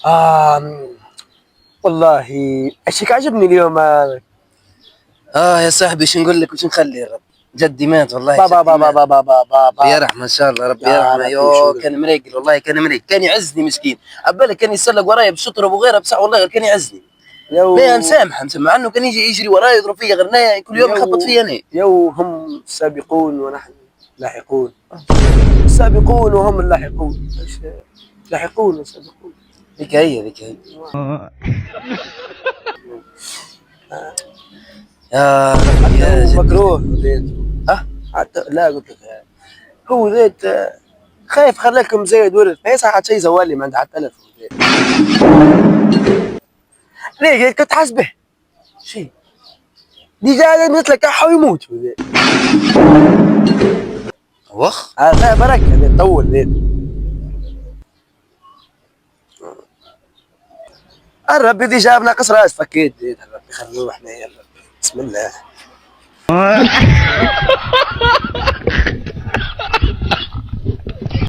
آه والله اشيك عجبني اليوم هذا. يا صاحبي شو نقول لك وش نخلي يا رب. جدي مات والله، بابا جدي بابا مات. بابا بابا ربي بابا يرحمه ان شاء الله، ربي يا يرحمه. ربي شو يو ذا؟ كان مريقل والله، كان مريق، كان يعزني مسكين. عبالك كان يتسلق وراي بشطره وغيره، بصح والله غير كان يعزني. ما يو مسامحه مع انه كان يجي يجري وراي يضرب فيا غرنايه كل يوم يخبط يو فيا انا. يو هم سابقون ونحن لاحقون. السابقون وهم اللاحقون. لاحقون وسابقون. ذيك هي ذيك هي. يا ربي حتى يا هو جدي. مكروه زيت. ها. حتى لا قلت لك هو زيت خايف خلاكم زايد ورث ما يصح شيء زوالي ما عنده حتى ألف زيت. ليه كنت حاسبه شيء دي جاي مثل كحه ويموت زيت. وخ. هذا بركه زيت طول زيت. الرب دي جابنا قصر راس فكيت زيت. الرب خلوه احنا يلا بسم الله.